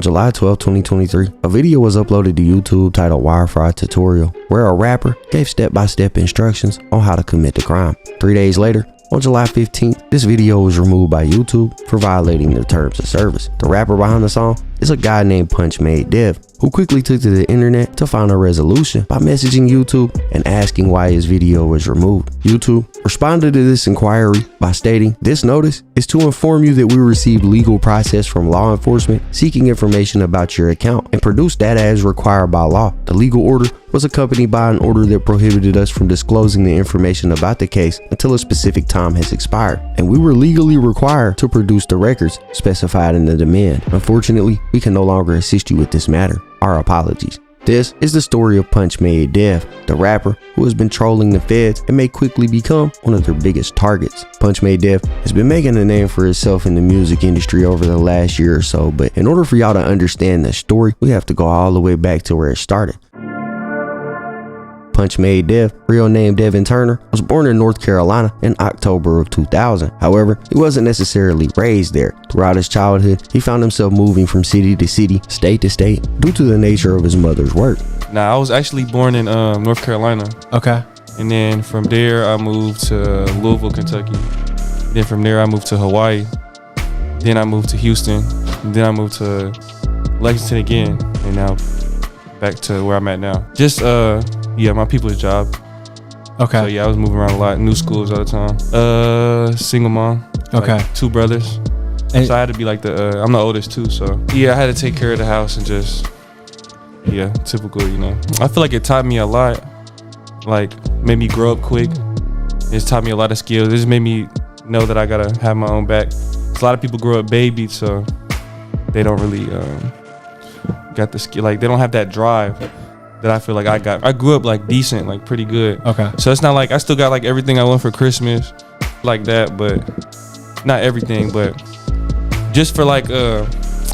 July 12, 2023, a video was uploaded to YouTube titled Wire Fraud Tutorial, where a rapper gave step-by-step instructions on how to commit the crime. 3 days later, on July 15th, this video was removed by YouTube for violating their terms of service. The rapper behind the song is a guy named Punchmade Dev, who quickly took to the internet to find a resolution by messaging YouTube and asking why his video was removed. YouTube responded to this inquiry by stating, "This notice is to inform you that we received legal process from law enforcement seeking information about your account and produce data as required by law. The legal order was accompanied by an order that prohibited us from disclosing the information about the case until a specific time has expired, and we were legally required to produce the records specified in the demand. Unfortunately, we can no longer assist you with this matter. Our apologies." This is the story of Punchmade Dev, the rapper who has been trolling the feds and may quickly become one of their biggest targets. Punchmade Dev has been making a name for himself in the music industry over the last year or so, but in order for y'all to understand the story, we have to go all the way back to where it started. Punchmade Dev, real name Devin Turner, was born in North Carolina in October of 2000. However, he wasn't necessarily raised there. Throughout his childhood, he found himself moving from city to city, state to state, due to the nature of his mother's work. Nah, I was actually born in North Carolina. Okay. And then from there, I moved to Louisville, Kentucky. Then from there, I moved to Hawaii. Then I moved to Houston. And then I moved to Lexington again. And now back to where I'm at now. Just, yeah, my people's job. Okay. So yeah, I was moving around a lot, new schools all the time. Single mom. Okay. Like 2 brothers. And so I had to be like I'm the oldest too, so yeah, I had to take care of the house and just, yeah, typical, you know. I feel like it taught me a lot, like made me grow up quick. It's taught me a lot of skills. It just made me know that I gotta have my own back. A lot of people grow up babied, so they don't really got the skill, like they don't have that drive that I feel like I got. I grew up like decent, like pretty good. Okay. So it's not like I still got like everything I want for Christmas, like that, but not everything, but just for like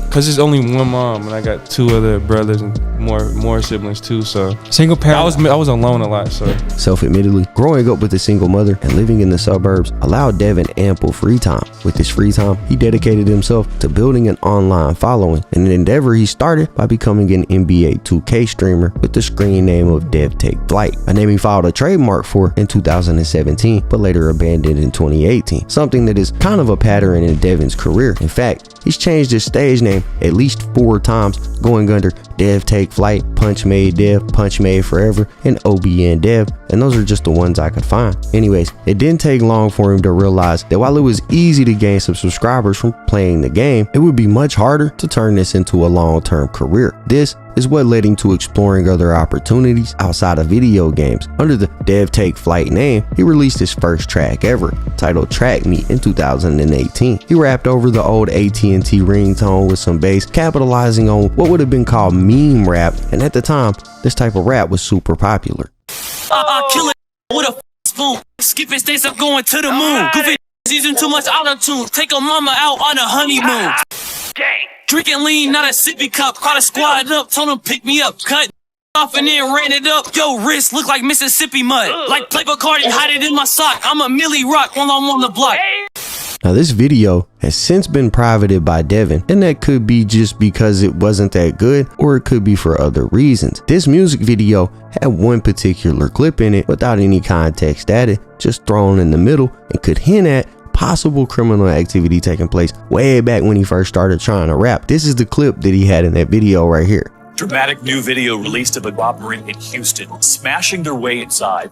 cause it's only one mom and I got 2 other brothers and more siblings too, so single parent. I was alone a lot, so. Self-admittedly, growing up with a single mother and living in the suburbs allowed Devin ample free time. With this free time, he dedicated himself to building an online following, an endeavor he started by becoming an NBA 2K streamer with the screen name of Dev Take Flight, a name he filed a trademark for in 2017, but later abandoned in 2018, something that is kind of a pattern in Devin's career. In fact, he's changed his stage name at least 4 times, going under Dev Take Flight, Punchmade Dev, Punchmade Forever, and OBN Dev, and those are just the ones I could find. Anyways, it didn't take long for him to realize that while it was easy to gain some subscribers from playing the game, it would be much harder to turn this into a long-term career. This is what led him to exploring other opportunities outside of video games. Under the Dev Take Flight name, he released his first track ever, titled Track Me, in 2018. He rapped over the old AT&T ringtone with some bass, capitalizing on what would have been called meme rap, and at the time, this type of rap was super popular. I kill it with a spoon. Skipping states, I'm going to the moon. Goofy using too much auto-tune. Take a mama out on a honeymoon. Drinking lean, not a sippy cup. Caught a squad up, told him pick me up. Cut off and then ran it up. Yo, wrist look like Mississippi mud. Like Playboy Cardi, hide it in my sock. I'm a Millie Rock while I'm on the block. Now this video has since been privated by Devin, and that could be just because it wasn't that good, or it could be for other reasons. This music video had one particular clip in it without any context added, just thrown in the middle, and could hint at possible criminal activity taking place way back when he first started trying to rap. This is the clip that he had in that video right here. Dramatic new video released of a robbery in Houston, smashing their way inside,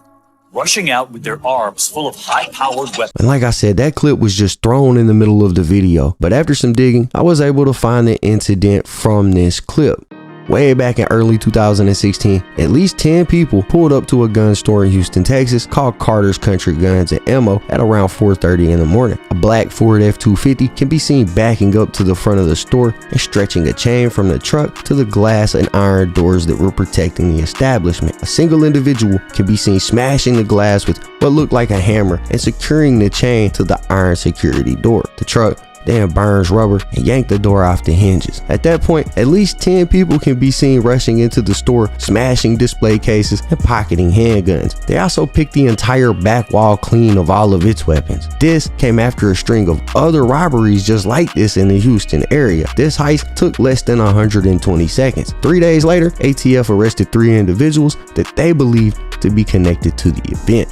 rushing out with their arms full of high-powered weapons. And like I said, that clip was just thrown in the middle of the video, but after some digging, I was able to find the incident from this clip. Way back in early 2016, at least 10 people pulled up to a gun store in Houston, Texas called Carter's Country Guns and Ammo at around 4:30 in the morning. A black Ford F-250 can be seen backing up to the front of the store and stretching a chain from the truck to the glass and iron doors that were protecting the establishment. A single individual can be seen smashing the glass with what looked like a hammer and securing the chain to the iron security door. The truck then burns rubber and yanked the door off the hinges. At that point, at least 10 people can be seen rushing into the store, smashing display cases and pocketing handguns. They also picked the entire back wall clean of all of its weapons. This came after a string of other robberies just like this in the Houston area. This heist took less than 120 seconds. 3 days later, ATF arrested 3 individuals that they believed to be connected to the event.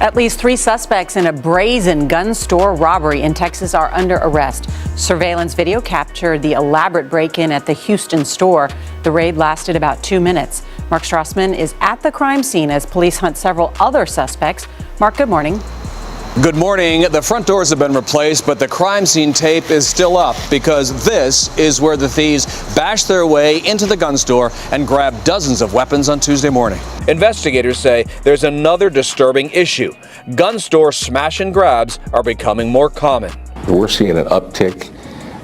At least 3 suspects in a brazen gun store robbery in Texas are under arrest. Surveillance video captured the elaborate break-in at the Houston store. The raid lasted about 2 minutes. Mark Strassman is at the crime scene as police hunt several other suspects. Mark, good morning. Good morning. The front doors have been replaced, but the crime scene tape is still up because this is where the thieves bashed their way into the gun store and grabbed dozens of weapons on Tuesday morning. Investigators say there's another disturbing issue. Gun store smash and grabs are becoming more common. We're seeing an uptick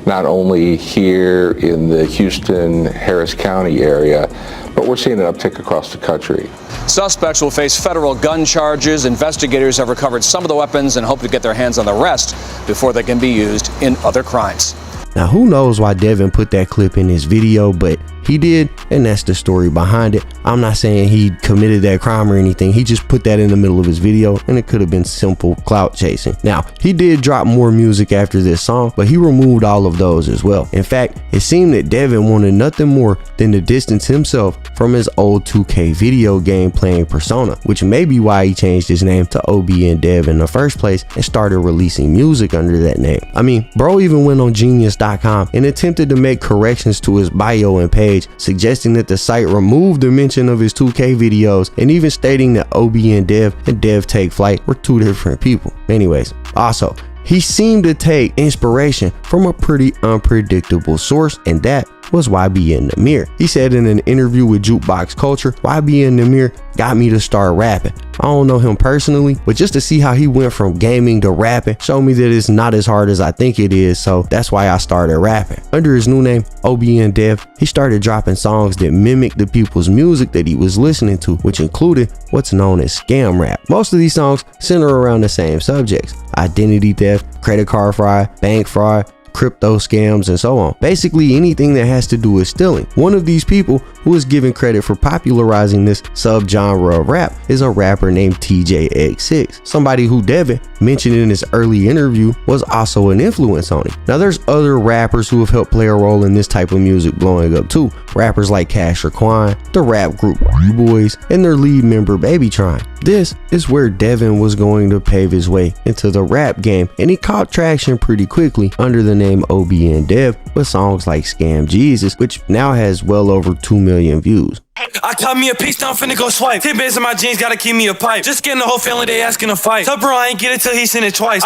not only here in the Houston, Harris County area, but we're seeing an uptick across the country. Suspects will face federal gun charges. Investigators have recovered some of the weapons and hope to get their hands on the rest before they can be used in other crimes. Now, who knows why Devin put that clip in his video, but he did, and that's the story behind it. I'm not saying he committed that crime or anything. He just put that in the middle of his video, and it could have been simple clout chasing. Now, he did drop more music after this song, but he removed all of those as well. In fact, it seemed that Devin wanted nothing more than to distance himself from his old 2K video game playing persona, which may be why he changed his name to OBN Dev in the first place and started releasing music under that name. I mean, bro even went on Genius.com and attempted to make corrections to his bio and page, suggesting that the site removed the mention of his 2K videos and even stating that OBN Dev and Dev Take Flight were 2 different people. Anyways, also, he seemed to take inspiration from a pretty unpredictable source, and that was YBN Namir. He said in an interview with Jukebox Culture, YBN Namir got me to start rapping. I don't know him personally, but just to see how he went from gaming to rapping showed me that it's not as hard as I think it is, so that's why I started rapping. Under his new name, OBN Dev, he started dropping songs that mimicked the people's music that he was listening to, which included what's known as scam rap. Most of these songs center around the same subjects: identity theft, credit card fraud, bank fraud, crypto scams, and so on. Basically anything that has to do with stealing. One of these people who is given credit for popularizing this subgenre of rap is a rapper named TJX6, somebody who Devin mentioned in his early interview was also an influence on him. Now there's other rappers who have helped play a role in this type of music blowing up too. Rappers like Cash Raquan, the rap group Boys, and their lead member Babytron. This is where Devin was going to pave his way into the rap game, and he caught traction pretty quickly under the name OBN Dev with songs like Scam Jesus, which now has well over 2 million views. I cut me a piece, now I'm finna go swipe. 10 bands in my jeans, gotta keep me a pipe. Just getting the whole family, they asking to fight. Tell bro I ain't get it till he sent it twice.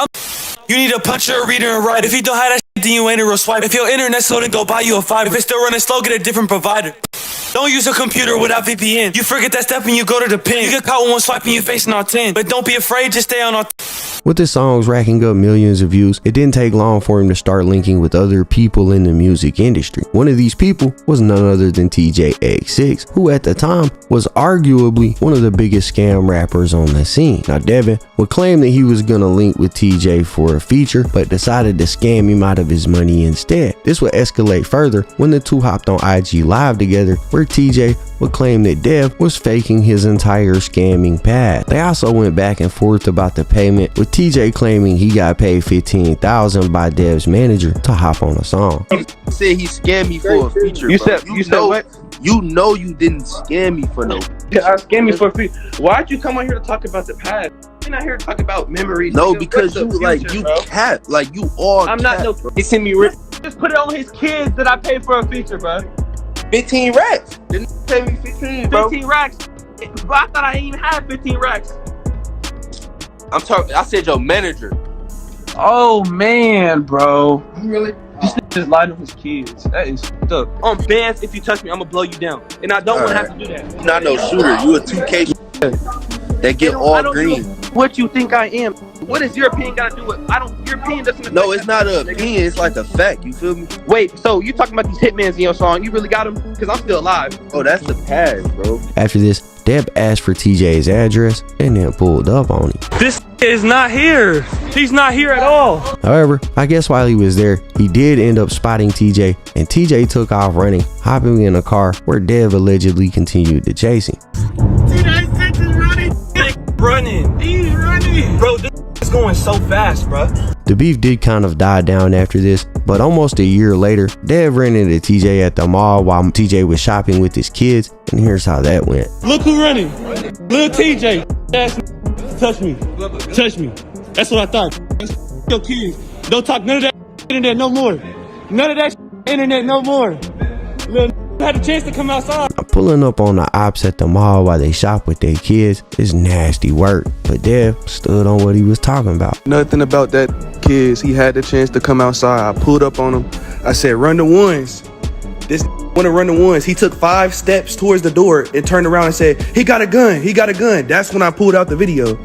You need a puncher, a reader, and write. If you don't have that shit, then you ain't a real swipe. If your internet's slow, then go buy you a 5. If it's still running slow, get a different provider. Don't use a computer without VPN. You forget that step and you go to the pin. You get caught with one swipe and you facing all 10. But don't be afraid, just stay on all. With his songs racking up millions of views, it didn't take long for him to start linking with other people in the music industry. One of these people was none other than TJX6, who at the time was arguably one of the biggest scam rappers on the scene. Now Devin would claim that he was gonna link with TJ for a feature, but decided to scam him out of his money instead. This would escalate further when the two hopped on IG Live together, where TJ would claim that Dev was faking his entire scamming past. They also went back and forth about the payment, with TJ claiming he got paid $15,000 by Dev's manager to hop on a song. He said he scammed me for a feature. You said what? You know you didn't scam me for no. I scammed you for a feature. Why'd you come on here to talk about the past? You're not here to talk about memories. No, because you cap, like you all. I'm not no. He sent me rich. Just put it on his kids that I paid for a feature, bro. 15 racks. Didn't pay me 15, bro. 15 racks. But I thought I didn't even have 15 racks. I'm talking. I said your manager. Oh man, bro. Really? This nigga just lied on his kids. That is stuck. On bands, if you touch me, I'm gonna blow you down. And I don't want to have to do that. You're not no shooter. You a 2K that get all green. What you think I am? What does your opinion got to do with? Your opinion doesn't. No, it's not an opinion. It's like a fact. You feel me? Wait, so you talking about these hitmans in your song? You really got them? Because I'm still alive. Oh, that's the past, bro. After this, Deb asked for TJ's address and then pulled up on him. This is not here. He's not here at all. However, I guess while he was there, he did end up spotting TJ, and TJ took off running, hopping in a car where Dev allegedly continued to chase him. Running. He's running. Bro, this is going so fast, bro. The beef did kind of die down after this, but almost a year later, Dev ran into TJ at the mall while TJ was shopping with his kids, and here's how that went. Look who running. Little TJ. Ass touch me. Touch me. That's what I thought. Your kids. Don't talk none of that internet no more. None of that internet no more. Little had a chance to come outside. Pulling up on the ops at the mall while they shop with their kids is nasty work, but Dev stood on what he was talking about. Nothing about that kids. He had the chance to come outside. I pulled up on him. I said, run the ones. This want to run the ones. He took 5 steps towards the door and turned around and said, he got a gun. He got a gun. That's when I pulled out the video.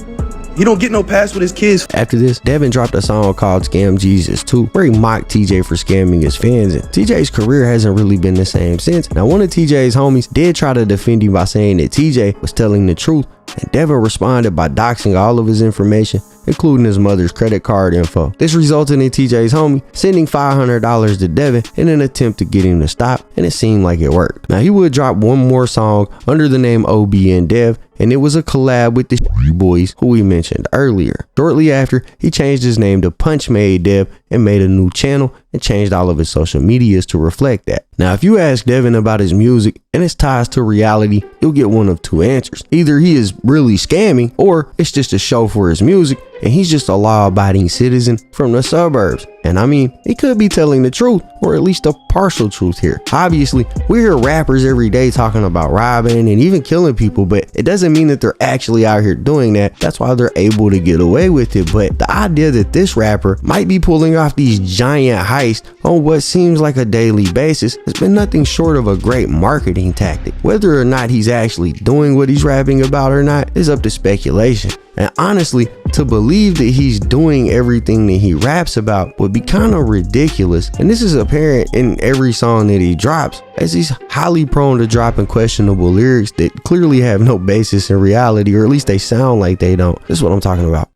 He don't get no pass with his kids. After this, Devin dropped a song called Scam Jesus 2, where he mocked TJ for scamming his fans, and TJ's career hasn't really been the same since. Now, one of TJ's homies did try to defend him by saying that TJ was telling the truth, and Devin responded by doxing all of his information, including his mother's credit card info. This resulted in TJ's homie sending $500 to Devin in an attempt to get him to stop, and it seemed like it worked. Now, he would drop one more song under the name OB and Dev, and it was a collab with the boys who we mentioned earlier. Shortly after, he changed his name to Punchmade Dev and made a new channel and changed all of his social medias to reflect that. Now, if you ask Devin about his music and its ties to reality, you'll get one of 2 answers. Either he is really scamming, or it's just a show for his music and he's just a law-abiding citizen from the suburbs. And I mean, he could be telling the truth, or at least a partial truth here. Obviously, we hear rappers every day talking about robbing and even killing people, but it doesn't mean that they're actually out here doing that. That's why they're able to get away with it. But the idea that this rapper might be pulling off these giant heists on what seems like a daily basis has been nothing short of a great marketing tactic. Whether or not he's actually doing what he's rapping about or not is up to speculation. And honestly, to believe that he's doing everything that he raps about would be kind of ridiculous. And this is apparent in every song that he drops, as he's highly prone to dropping questionable lyrics that clearly have no basis in reality, or at least they sound like they don't. This is what I'm talking about.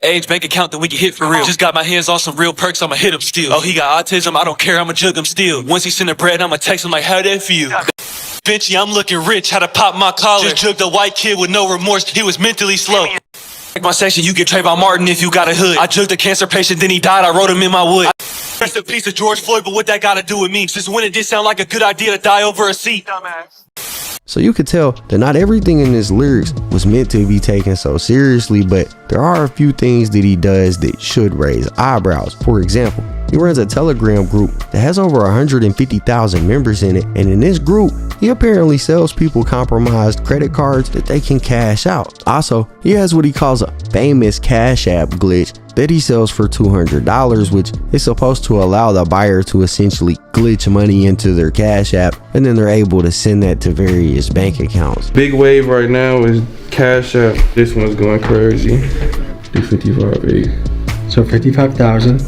Age bank account that we can hit for real. Just got my hands on some real perks, I'ma hit him still. Oh, he got autism, I don't care, I'ma jug him still. Once he send a bread, I'ma text him like, how that feel? Benchy, I'm looking rich, how to pop my collar. Just jugged a white kid with no remorse, he was mentally slow. Like my section, you get Trayvon Martin if you got a hood. I jugged a cancer patient, then he died, I wrote him in my wood. Rest in peace to George Floyd, but what that gotta do with me? Since when it did sound like a good idea to die over a seat? So you could tell that not everything in his lyrics was meant to be taken so seriously, but there are a few things that he does that should raise eyebrows. For example, he runs a Telegram group that has over 150,000 members in it, and in this group, he apparently sells people compromised credit cards that they can cash out. Also, he has what he calls a famous Cash App glitch that he sells for $200, which is supposed to allow the buyer to essentially glitch money into their Cash App, and then they're able to send that to various bank accounts. Big wave right now is Cash App. This one's going crazy. Do 55.8. So 55,000.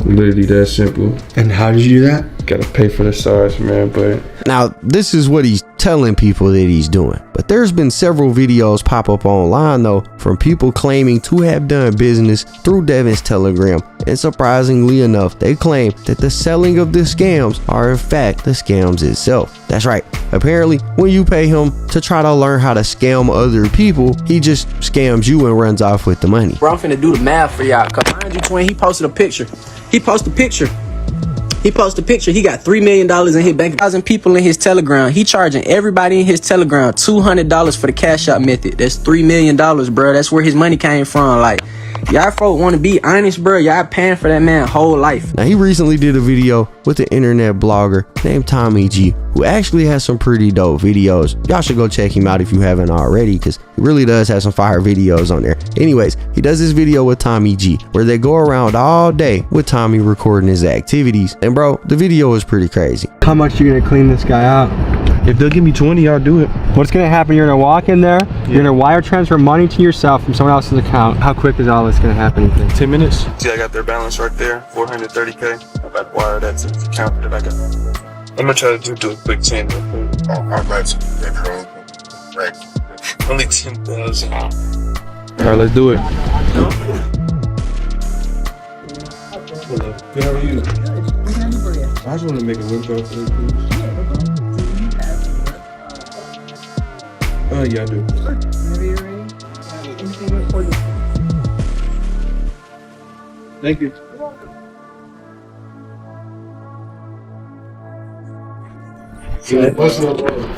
Literally that simple. And how did you do that? Gotta pay for the size, man, but... Now, this is what he's telling people that he's doing. But there's been several videos pop up online, though, from people claiming to have done business through Devin's Telegram. And surprisingly enough, they claim that the selling of the scams are in fact the scams itself. That's right. Apparently, when you pay him to try to learn how to scam other people, he just scams you and runs off with the money. Bro, I'm finna do the math for y'all. Cause mind you, twin, he posted a picture. He got $3 million in his bank. 1,000 people in his Telegram. He charging everybody in his Telegram $200 for the cash out method. That's $3 million, bro. That's where his money came from. Like, y'all folk want to be honest, bro. Y'all paying for that man whole life. Now, he recently did a video with an internet blogger named Tommy G, who actually has some pretty dope videos. Y'all should go check him out if you haven't already, because he really does have some fire videos on there. Anyways, he does this video with Tommy G, where they go around all day with Tommy recording his activities. And bro, the video is pretty crazy. How much you gonna clean this guy out? If they'll give me 20, I'll do it. What's gonna happen? You're gonna walk in there, you're gonna wire transfer money to yourself from someone else's account. How quick is all this gonna happen? 10 minutes. See, I got their balance right there, 430K. I'm about to wire that to the account that I got. I'm gonna try to do a quick 10. All right, right. Only 10,000. All right, let's do it. Good, how are you? I just want to make a window for you. Yeah, I do. Thank you.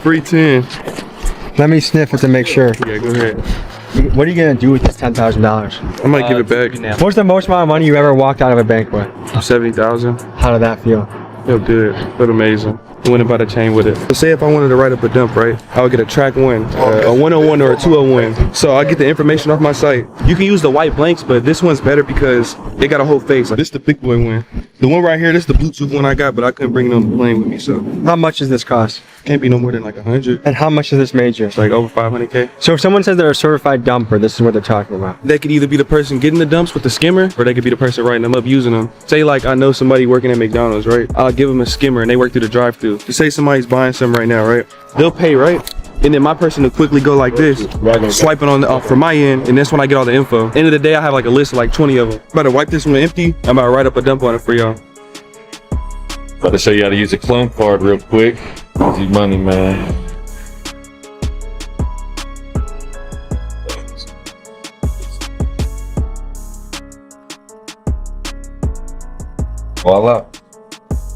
Free 10. Let me sniff it to make sure. Yeah, go ahead. What are you gonna do with this $10,000? I might give it back. What's the most amount of money you ever walked out of a bank with? 70,000. How did that feel? Feel good. Felt amazing. I went about a chain with it. So say if I wanted to write up a dump, right? I would get a track 1, a 101 or a 201. So I get the information off my site. You can use the white blanks, but this one's better because they got a whole face. Like, this the big boy one. The one right here, this is the Bluetooth one I got, but I couldn't bring it on the plane with me. So how much does this cost? Can't be no more than like 100. And how much does this made you? It's like over 500K. So if someone says they're a certified dumper, this is what they're talking about. They could either be the person getting the dumps with the skimmer, or they could be the person writing them up using them. Say like I know somebody working at McDonald's, right? I'll give them a skimmer and they work through the drive-thru. To say somebody's buying some right now, right? They'll pay, right? And then my person will quickly go like this, swiping on the from my end, and that's when I get all the info. End of the day, I have like a list of like 20 of them. I'm about to wipe this one empty. I'm about to write up a dump on it for y'all. About to show you how to use a clone card real quick. Easy money, man. Voila.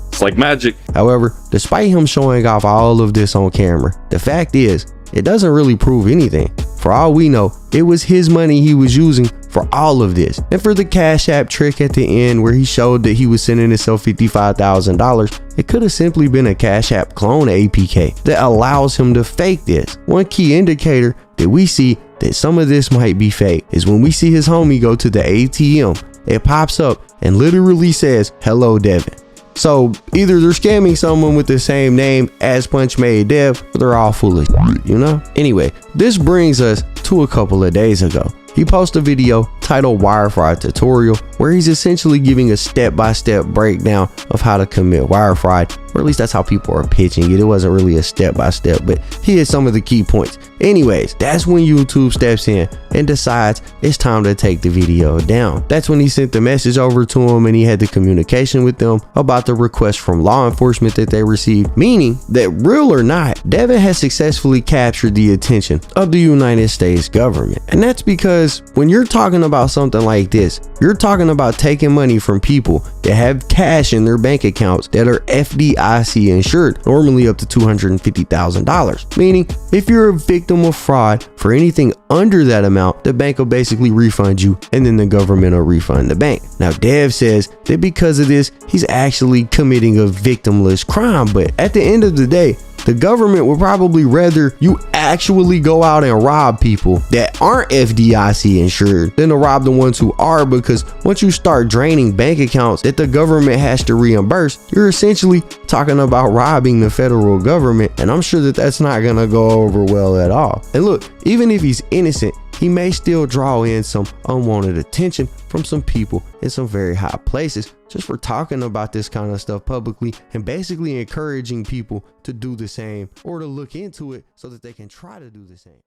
It's like magic. However, despite him showing off all of this on camera, the fact is, it doesn't really prove anything. For all we know, it was his money he was using for all of this. And for the Cash App trick at the end where he showed that he was sending himself $55,000, it could have simply been a Cash App clone APK that allows him to fake this. One key indicator that we see that some of this might be fake is when we see his homie go to the ATM, it pops up and literally says, "Hello, Devin." So either they're scamming someone with the same name as Punchmade Dev, or they're all foolish, you know? Anyway, this brings us to a couple of days ago. He posted a video titled Wire Fraud Tutorial, where he's essentially giving a step-by-step breakdown of how to commit wire fraud, or at least that's how people are pitching it. It wasn't really a step-by-step, but he had some of the key points. Anyways, that's when YouTube steps in and decides it's time to take the video down. That's when he sent the message over to him and he had the communication with them about the request from law enforcement that they received, meaning that real or not, Devin has successfully captured the attention of the United States government. And that's because when you're talking about something like this, you're talking about taking money from people that have cash in their bank accounts that are FDIC insured, normally up to $250,000. Meaning, if you're a victim of fraud for anything under that amount, the bank will basically refund you and then the government will refund the bank. Now, Dev says that because of this, he's actually committing a victimless crime, but at the end of the day, the government would probably rather you actually go out and rob people that aren't FDIC insured than to rob the ones who are, because once you start draining bank accounts that the government has to reimburse, you're essentially talking about robbing the federal government, and I'm sure that that's not gonna go over well at all. And look, even if he's innocent, he may still draw in some unwanted attention from some people in some very high places just for talking about this kind of stuff publicly and basically encouraging people to do the same or to look into it so that they can try to do the same.